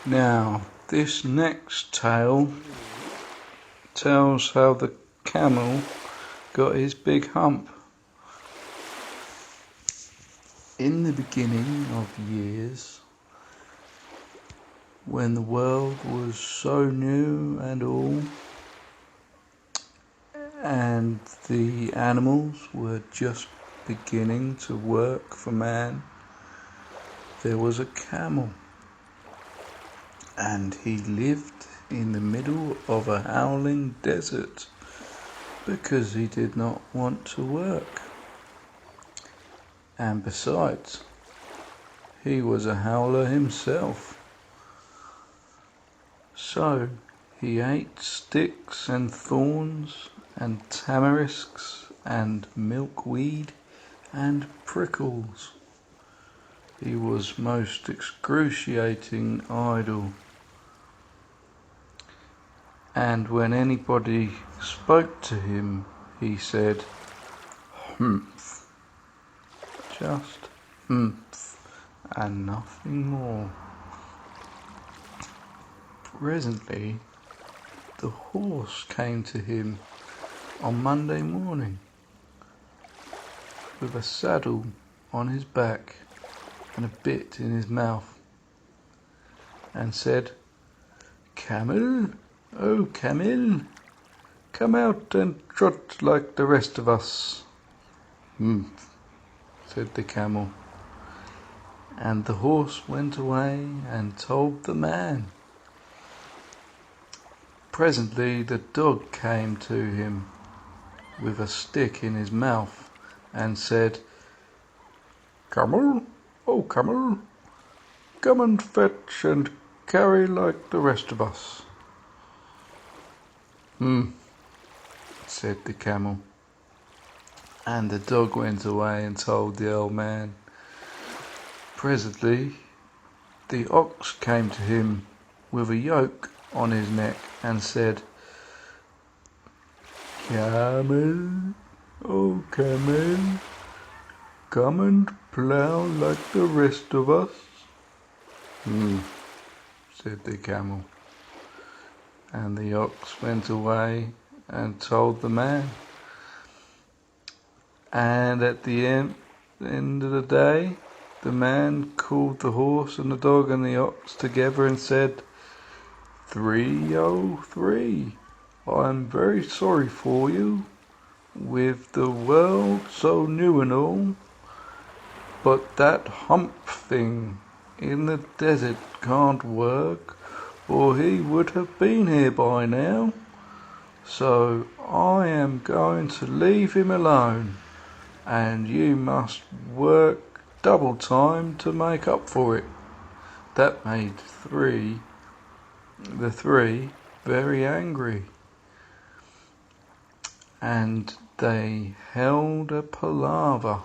Now, this next tale tells how the camel got his big hump. In the beginning of years, when the world was so new and all, and the animals were just beginning to work for man, there was a camel, and he lived in the middle of a howling desert because he did not want to work. And besides, he was a howler himself. So he ate sticks and thorns and tamarisks and milkweed and prickles. He was most excruciating idle. And when anybody spoke to him, he said, "Humph." Just humph, and nothing more. Presently, the horse came to him on Monday morning with a saddle on his back and a bit in his mouth, and said, "Camel, oh camel, come out and trot like the rest of us." "Humph," said the camel, and the horse went away and told the man. Presently the dog came to him with a stick in his mouth and said, "Camel, oh camel, come and fetch and carry like the rest of us." Said the camel, and the dog went away and told the old man. Presently the ox came to him with a yoke on his neck and said, "Camel, oh camel, come and plough like the rest of us." Said the camel, and the ox went away and told the man. And at the end of the day, the man called the horse and the dog and the ox together and said, "303, I'm very sorry for you, with the world so new and all, but that hump thing in the desert can't work, or he would have been here by now. So I am going to leave him alone, and you must work double time to make up for it." That made the three very angry, and they held a palaver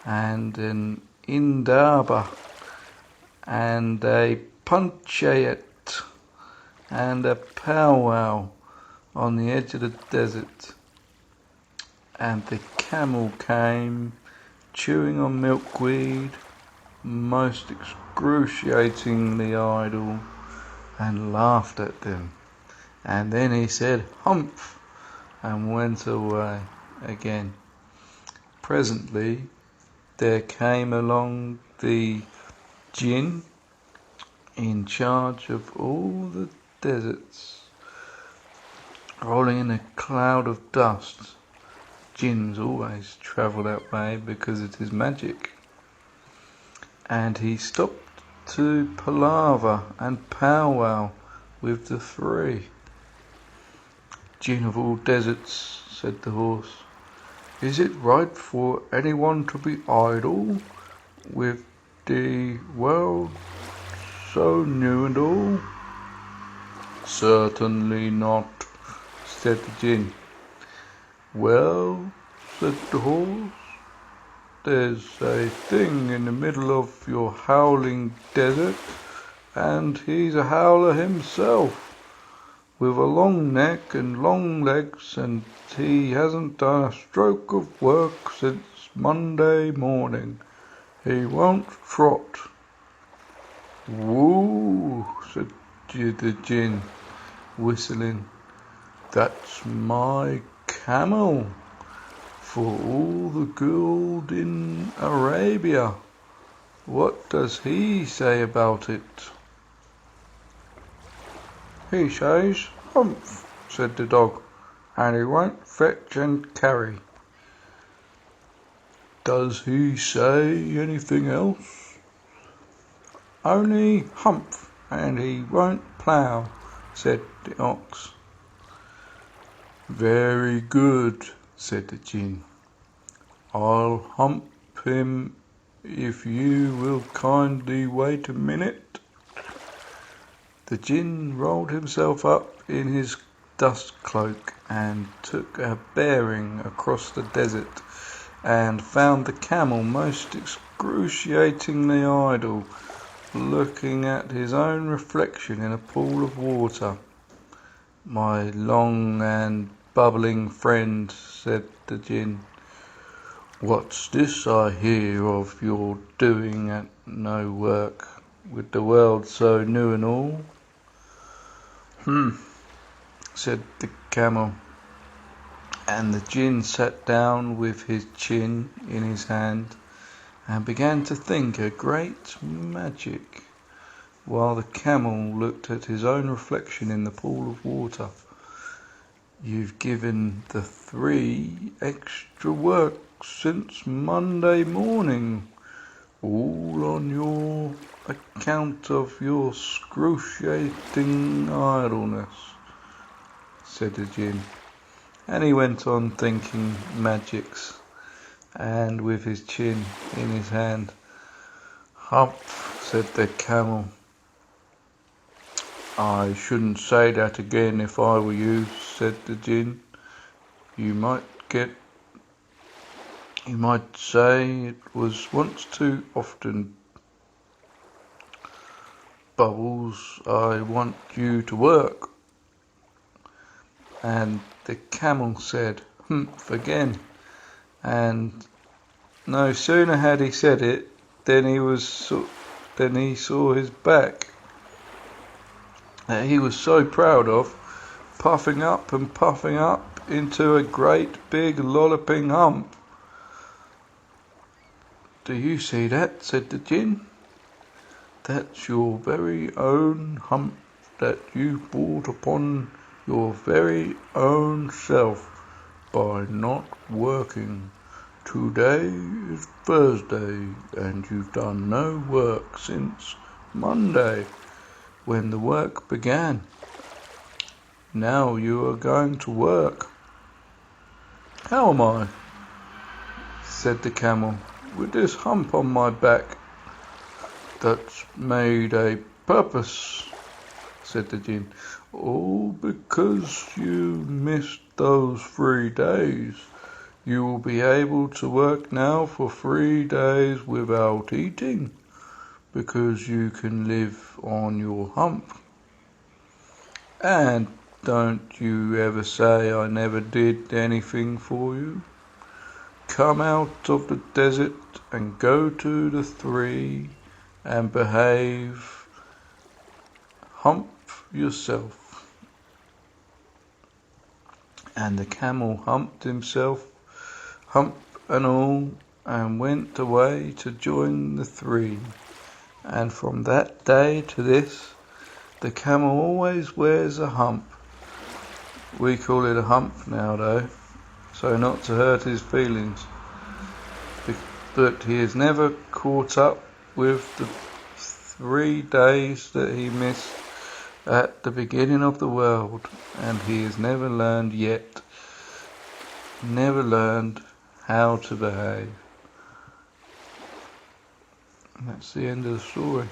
and an indaba and a panchayat and a powwow on the edge of the desert. And the camel came chewing on milkweed, most excruciatingly idle, and laughed at them. And then he said, "Humph," and went away again. Presently there came along the jinn in charge of all the deserts, rolling in a cloud of dust. Jinns always travel that way because it is magic. And he stopped to palaver and powwow with the three. "Jinn of all deserts," said the horse, "is it right for anyone to be idle with the world so new and all?" "Certainly not," said the jinn. "Well," said the horse, "there's a thing in the middle of your howling desert, and he's a howler himself, with a long neck and long legs, and he hasn't done a stroke of work since Monday morning. He won't trot." Woo, said the gin, whistling. That's my camel for all the gold in Arabia. What does he say about it? He says, "Humph," said the dog, "and he won't fetch and carry." Does he say anything else? Only humph, and he won't plough, said the ox. Very good, said the gin. I'll hump him if you will kindly wait a minute. The gin rolled himself up in his dust cloak and took a bearing across the desert, and found the camel most excruciatingly idle, looking at his own reflection in a pool of water. My long and bubbling friend, said the gin, what's this I hear of your doing at no work, with the world so new and all? Said the camel, and the gin sat down with his chin in his hand and began to think a great magic, while the camel looked at his own reflection in the pool of water. You've given the 3 extra work since Monday morning, all on your account of your excruciating idleness, said the gin, and he went on thinking magics, and with his chin in his hand. Humph, said the camel. I shouldn't say that again if I were you, said the gin. You might say it was once too often. Bubbles, I want you to work. And the camel said, humph again, and no sooner had he said it than he saw his back that he was so proud of, puffing up into a great big lolloping hump. Do you see that? Said the gin. That's your very own hump that you brought upon your very own self by not working. Today is Thursday, and you've done no work since Monday, when the work began. Now you are going to work. How am I? Said the camel, with this hump on my back. That's made a purpose, said the gin. All because you missed those 3 days. You will be able to work now for 3 days without eating, because you can live on your hump. And don't you ever say I never did anything for you. Come out of the desert and go to the 3 and behave. Hump yourself. And the camel humped himself, hump and all, and went away to join the 3. And from that day to this, the camel always wears a hump. We call it a hump now, though, so not to hurt his feelings. But he has never caught up with the 3 days that he missed at the beginning of the world, and he has never learned how to behave. And that's the end of the story.